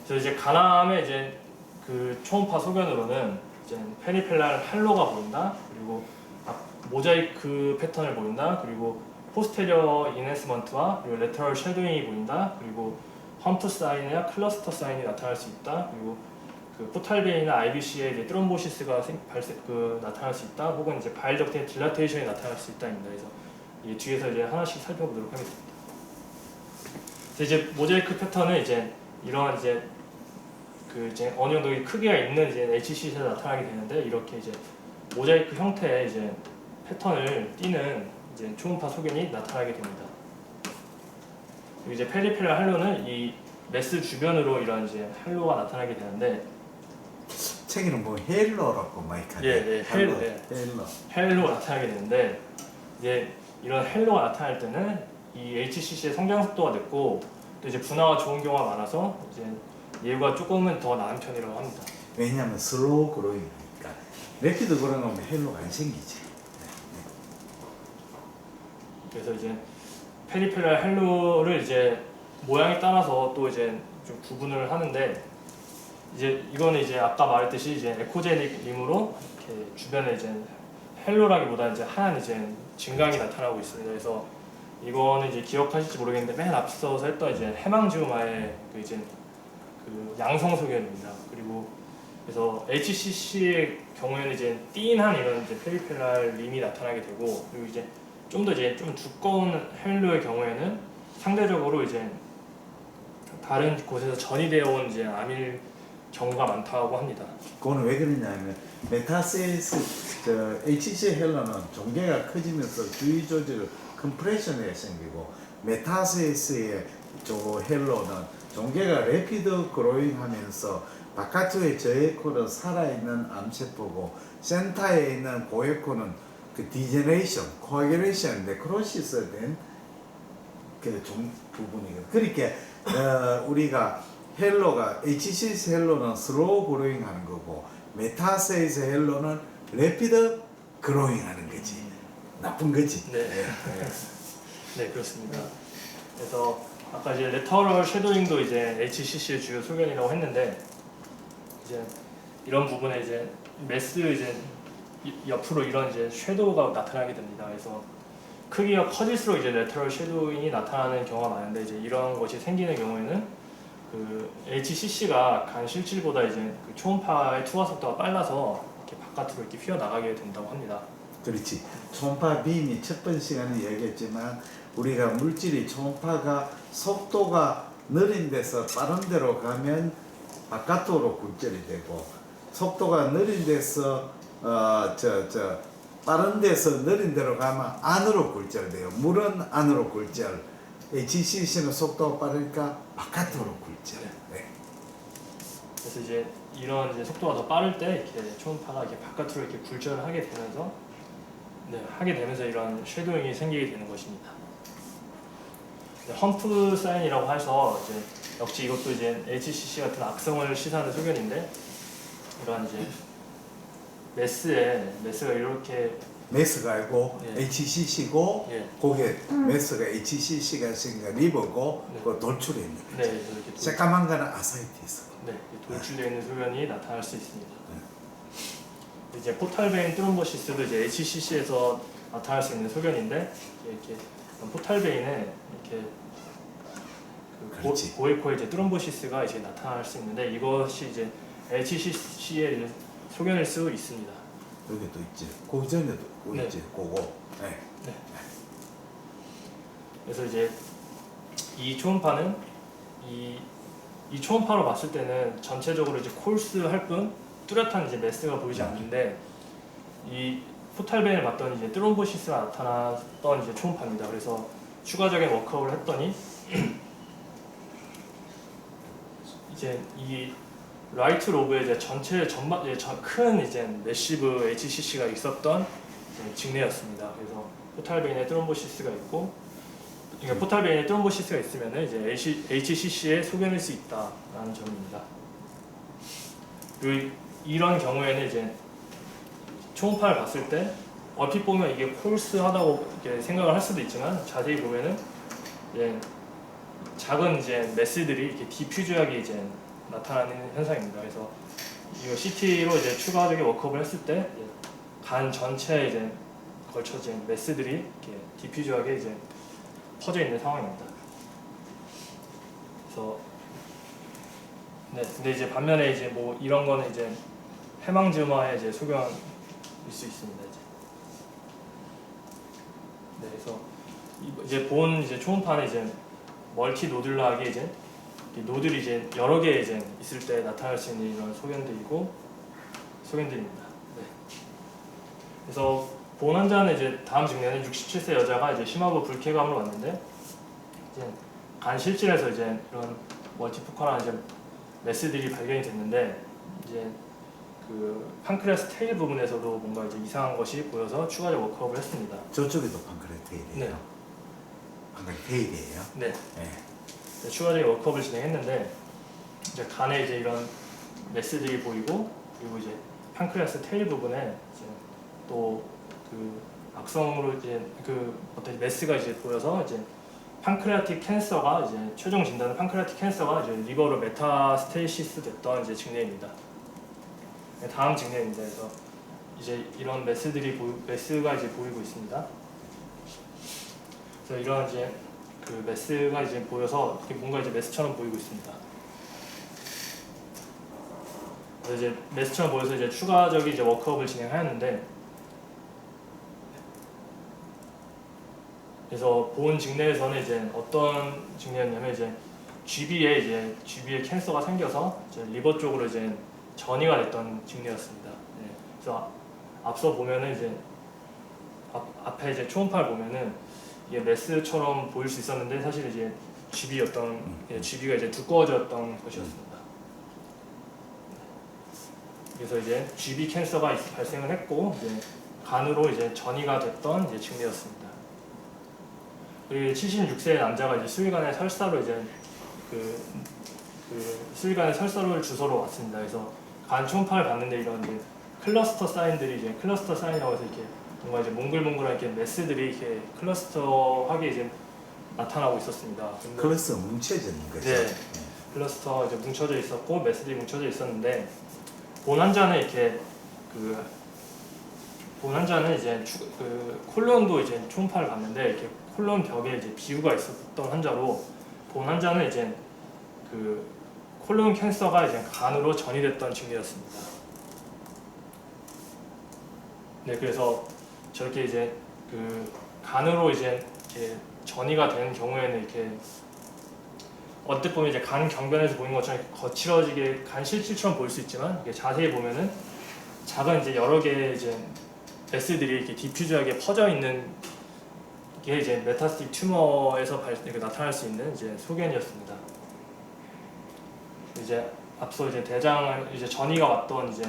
그래서 이제 간암의 이제 그 초음파 소견으로는 이제 페리펠랄 할로가 보인다, 그리고 모자이크 패턴을 보인다, 그리고 포스테리어 인핸스먼트와 그리고 레터럴 쉐도잉이 보인다, 그리고 험프 사인이나 클러스터 사인이 나타날 수 있다, 그리고 그 포탈베인이나 IBC에 이제 트롬보시스가 나타날 수 있다, 혹은 이제 바일 덕트의 딜라테이션이 나타날 수 있다입니다. 그래서 이 뒤에서 이제 하나씩 살펴보도록 하겠습니다. 그래서 이제 모자이크 패턴은 이제 이러한 이제 이제 어느 정도 크기가 있는 이제 HCC에서 나타나게 되는데, 이렇게 이제 모자이크 형태의 이제 패턴을 띠는 이제 초음파 소견이 나타나게 됩니다. 그리고 이제 페리페랄 할로는 이 매스 주변으로 이런 이제 할로가 나타나게 되는데, 책에는 뭐 헬로라고 많이 하죠. 예, 헬로가 나타나게 되는데, 이제 이런 헬로가 나타날 때는 이 HCC의 성장 속도가 늦고, 또 이제 분화가 좋은 경우가 많아서 이제 예후가 조금은 더 나은 편이라고 합니다. 왜냐하면 슬로우 그로잉이니까. 래피드 그로잉하면 헬로가 안 생기지. 그래서 이제 페리페랄 헬로를 이제 모양에 따라서 또 이제 좀 구분을 하는데, 이제 이거는 이제 아까 말했듯이 이제 에코제닉 림으로 이렇게 주변에 이제 헬로라기보다 이제 하얀 이제 증강이 나타나고 있습니다. 그래서 이거는 이제 기억하실지 모르겠는데, 맨 앞서서 했던 이제 해망지오마의 이제 그 양성 소견입니다. 그리고 그래서 HCC의 경우에는 이제 띵한 이런 이제 페리페랄 림이 나타나게 되고, 그리고 이제 좀 더 이제 좀 두꺼운 헬로의 경우에는 상대적으로 이제 다른 곳에서 전이되어 온 이제 암일 경우가 많다고 합니다. 그거는 왜 그러냐면 메타세스 HCC 헬로는 종괴가 커지면서 주위 조직 컴프레션이 생기고, 메타세스의 헬로는 종괴가 래피드 그로잉하면서 바깥쪽에 저에코는 살아있는 암세포고, 센터에 있는 고에코는 그 디제네이션, 코아귤레이션, 네크로시스 된 그 부분이에요. 그러니까 우리가 헬로가 HCC 헬로는 슬로우 그로잉 하는 거고 메타세이즈 헬로는 레피드 그로잉 하는 거지. 나쁜 거지. 네. 네, 그렇습니다. 그래서 아까 이제 레터럴 쉐도잉도 이제 HCC의 주요 소견이라고 했는데 이제 이런 부분에 이제 메스 이제 옆으로 이런 이제 섀도우가 나타나게 됩니다. 그래서 크기가 커질수록 이제 레터럴 쉐도잉이 나타나는 경우가 많은데 이제 이런 것이 생기는 경우에는 그 HCC가 간 실질보다 이제 그 초음파의 투하 속도가 빨라서 이렇게 바깥으로 이렇게 휘어 나가게 된다고 합니다. 그렇지. 초음파 빔이 첫 번째 시간에 얘기했지만 우리가 물질이 초음파가 속도가 느린 데서 빠른 데로 가면 바깥으로 굴절이 되고 속도가 느린 데서 빠른 데서 느린 데로 가면 안으로 굴절돼요. 물은 안으로 굴절. HCC는 속도가 빠르니까 바깥으로 굴절. 네. 그래서 이제 이런 이제 속도가 더 빠를 때 이렇게 초음파가 이렇게 바깥으로 이렇게 굴절을 하게 되면서 이런 쉐도잉이 생기게 되는 것입니다. 험프 사인이라고 해서 이제 역시 이것도 이제 HCC 같은 악성을 시사하는 소견인데 이런 이제 메스가 이렇게 메스가 아니고 예. HCC고 예. 그게 메스가 HCC가 있으니까 리버고 네. 그 돌출해 있는 네, 거죠. 그래서 이렇게 새까만 거는 아사이티스. 네, 돌출되어 있는 소견이 나타날 수 있습니다. 이제 포탈베인 트롬보시스도 이제 HCC에서 나타날 수 있는 소견인데 이렇게 포탈베인에 이렇게 그렇지. 고에코에 이제 트롬보시스가 이제 나타날 수 있는데 이것이 이제 HCC의 소견일 수 있습니다. 여기도 있지. 그 전에도 네. 있지. 그거. 네. 그래서 이제 이 초음파는 이 초음파로 봤을 때는 전체적으로 이제 콜스할 뿐 뚜렷한 이제 메스가 보이지 않는데 이 포탈벤을 봤던 이제 트롬보시스가 나타났던 이제 초음파입니다. 그래서 추가적인 워크업을 했더니 이제 이 라이트 로브에 이제 전체 전막 큰 이제 매시브 HCC가 있었던 이제 직내였습니다. 그래서 포탈벤에 트롬보시스가 있고 그러니까 포탈벤에 트롬보시스가 있으면 이제 HCC에 소견일 수 있다라는 점입니다. 그리고 이런 경우에는 이제 초음파를 봤을 때 얼핏 보면 이게 콜스하다고 이렇게 생각을 할 수도 있지만 자세히 보면은 이제 작은 이제 메스들이 이렇게 디퓨즈하게 이제 나타나는 현상입니다. 그래서 이거 CT로 이제 추가적인 워크업을 했을 때 간 전체에 이제 걸쳐진 메스들이 이렇게 디퓨즈하게 이제 퍼져 있는 상황입니다. 그래서 네, 근데 이제 반면에 이제 뭐 이런 거는 이제 해망지음화의 이제 소견일 수 있습니다. 네, 그래서 이제 본 이제 초음파는 이제 멀티 노듈러하게 이제 노들이 이제 여러 개 이제 있을 때 나타날 수 있는 이런 소견들입니다. 네. 그래서 본 환자는 이제 다음 증례는 67세 여자가 이제 심화부 불쾌감으로 왔는데 이제 간 실질에서 이제 이런 멀티포컬한 이제 메스들이 발견이 됐는데 이제 그 판크레아스 테일 부분에서도 뭔가 이제 이상한 것이 보여서 추가적 워크업을 했습니다. 저쪽에도 판크레테일이에요. 네. 판크레테일이에요. 네. 네. 추가적인 워크업을 진행했는데 이제 간에 이제 이런 메스들이 보이고 그리고 이제 판크레아스 테일 부분에 이제 또 그 악성으로 이제 그 어떤 메스가 이제 보여서 이제 판크레아틱 캔서가 이제 최종 진단은 판크레아틱 캔서가 이제 리버로 메타스테이시스 됐던 이제 증례입니다. 다음 증례입니다. 그래서 이제 이런 메스가 이제 보이고 있습니다. 그래서 이런 이제 그 메스가 이제 보여서 이렇게 뭔가 이제 메스처럼 보이고 있습니다. 그래서 이제 메스처럼 보여서 이제 추가적인 이제 워크업을 진행하였는데, 그래서 본 증례에서는 이제 어떤 증례였냐면 이제 GB에 캔서가 생겨서 이제 리버 쪽으로 이제 전이가 됐던 증례였습니다. 네. 그래서 앞서 보면은 이제 앞에 이제 초음파를 보면은 이게 메스처럼 보일 수 있었는데 사실 이제 GB가 이제 두꺼워졌던 것이었습니다. 그래서 이제 GB 캔서가 발생을 했고 이제 간으로 이제 전이가 됐던 이제 증례였습니다. 우리 76세 남자가 이제 수의관의 설사로 이제 수의관의 설사를 주소로 왔습니다. 그래서 간 초음파를 봤는데 이런 이제 클러스터 사인들이 이제 클러스터 사인이라고 해서 이렇게 뭔가 이제 몽글몽글한 이렇게 메스들이 이렇게 클러스터하게 이제 나타나고 있었습니다. 근데 그래서 뭉쳐지는 거죠. 네. 클러스터 이제 뭉쳐져 있었고 메스들이 뭉쳐져 있었는데 본 환자는 이렇게 본 환자는 이제 콜론도 이제 초음파를 봤는데 이렇게 콜론 벽에 이제 비우가 있었던 환자로 본 환자는 이제 콜론 캔서가 이제 간으로 전이됐던 징후였습니다. 네, 그래서 저렇게 이제 간으로 이제 이렇게 전이가 된 경우에는 이렇게 어떻게 보면 이제 간 경변에서 보이는 것처럼 이렇게 거칠어지게 간 실질처럼 보일 수 있지만 이게 자세히 보면은 작은 이제 여러 개의 이제 메스들이 이렇게 디퓨즈하게 퍼져 있는 게 이제 메타스틱 튜머에서 이렇게 나타날 수 있는 이제 소견이었습니다. 이제 앞서 이제 대장 이제 전이가 왔던 이제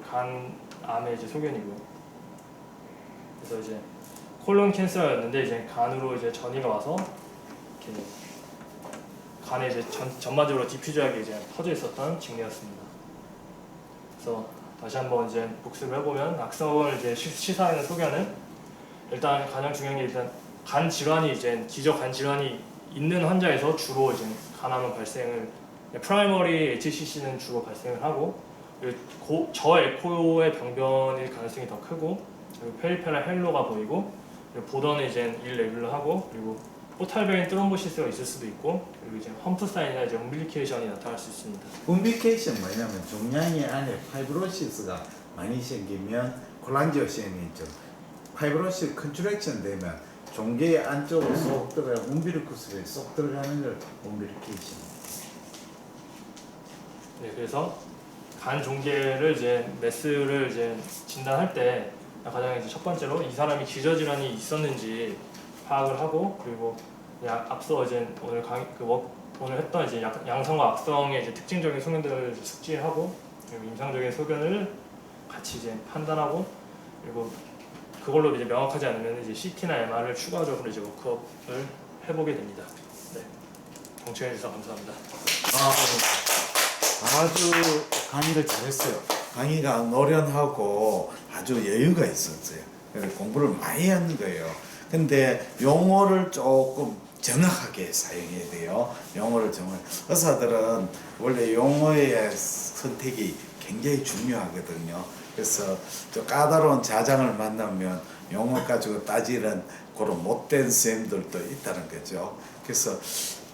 간암의 이제 소견이고요. 그래서 이제 콜론 캔서였는데 이제 간으로 이제 전이가 와서 이렇게 간에 이제 전반적으로 디퓨즈하게 이제 퍼져 있었던 징후였습니다. 그래서 다시 한번 이제 복습을 해보면 악성을 이제 시사하는 소견은 일단 가장 중요한 게 일단 간 질환이 이제 기저 간 질환이 있는 환자에서 주로 이제 간암은 발생을 프라이머리 HCC는 주로 발생을 하고 저에코의 병변일 가능성이 더 크고 그리고 페리페랄 헬로가 보이고 그리고 보더는 이제 일레귤러하고 그리고 포탈베인 트롬보시스가 있을 수도 있고 그리고 이제 험프 사인이나 이제 umbilication이 나타날 수 있습니다. umbilication 뭐냐면 종양의 안에 파이브로시스가 많이 생기면 콜란지오신이 있죠. 파이브로시스 컨트랙션 되면 종괴의 안쪽으로 쏙 들어가 umbilicus에 쏙 들어가는 걸 umbilication. 네, 그래서 간 종괴를 이제 메스를 이제 진단할 때 가장 이제 첫 번째로 이 사람이 기저 질환이 있었는지 파악을 하고 그리고 앞서 이제 오늘 했던 이제 양성과 악성의 이제 특징적인 소견들을 숙지하고 그리고 임상적인 소견을 같이 이제 판단하고 그리고 그걸로 이제 명확하지 않으면 이제 CT나 MR을 추가적으로 이제 워크업을 해보게 됩니다. 네, 경청해 주셔서 감사합니다. 아주 강의를 잘했어요. 강의가 노련하고 아주 여유가 있었어요. 그래서 공부를 많이 하는 거예요. 근데 용어를 조금 정확하게 사용해야 돼요. 용어를 정말 의사들은 원래 용어의 선택이 굉장히 중요하거든요. 그래서 저 까다로운 자장을 만나면 용어 가지고 따지는 그런 못된 쌤들도 있다는 거죠. 그래서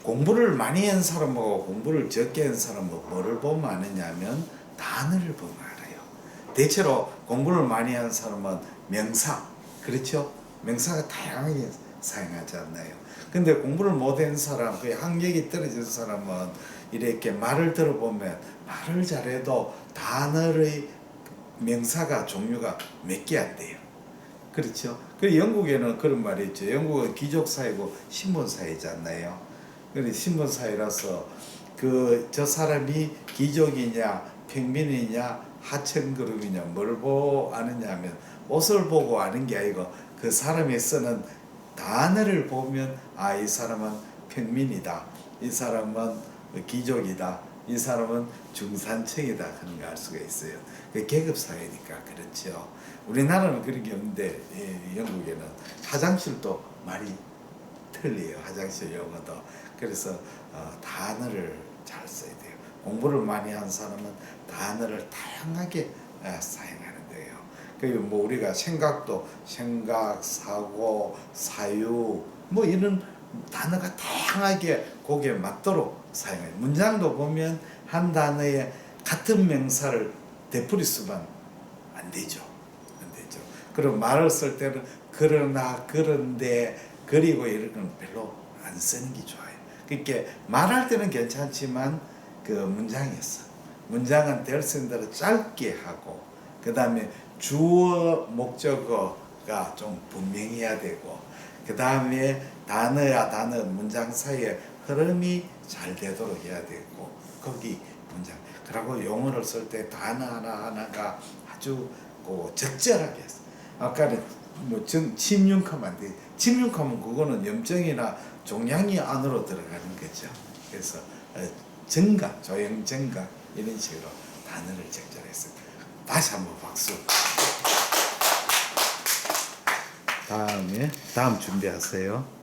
공부를 많이 한 사람하고 공부를 적게 한 사람은 뭐를 보면 아느냐면 단어를 보면 알아요. 대체로 공부를 많이 한 사람은 명사, 그렇죠? 명사가 다양하게 사용하지 않나요? 근데 공부를 못한 사람, 그 학력이 떨어진 사람은 이렇게 말을 들어보면 말을 잘해도 단어의 명사가 종류가 몇 개 안 돼요. 그렇죠? 그 영국에는 그런 말이 있죠. 영국은 귀족사회고 신분사회잖아요. 그래 신분사회라서 저 사람이 귀족이냐 평민이냐 하층그룹이냐 뭘 보고 아느냐 하면 옷을 보고 아는 게 아니고 그 사람이 쓰는 단어를 보면 이 사람은 평민이다, 이 사람은 귀족이다, 이 사람은 중산층이다 하는 걸 알 수가 있어요. 계급사회니까 그렇죠. 우리나라는 그런 게 없는데 영국에는 화장실도 말이 틀려요. 화장실 용어도. 그래서 단어를 잘 써야 돼요. 공부를 많이 한 사람은 단어를 다양하게 사용하는 거예요. 그리고 뭐 우리가 생각도 생각, 사고, 사유 뭐 이런 단어가 다양하게 거기에 맞도록 사용해요. 문장도 보면 한 단어에 같은 명사를 되풀이 쓰면 안 되죠. 안 되죠. 그럼 말을 쓸 때는 그러나, 그런데, 그리고 이런 건 별로 안 쓰는 게 좋아요. 그러니까 말할 때는 괜찮지만 그 문장에서 문장은 될 수 있는 대로 짧게 하고 그 다음에 주어 목적어가 좀 분명해야 되고 그 다음에 단어야 단어 문장 사이에 흐름이 잘 되도록 해야 되고 거기 문장 그리고 용어를 쓸 때 단어 하나하나가 아주 적절하게 했어요. 아까는 침융하면 안 돼. 침융하면 그거는 염증이나 종양이 안으로 들어가는 거죠. 그래서 정각, 조형 정각 이런 식으로 단어를 적절했어요. 다시 한번 박수. 다음 준비하세요.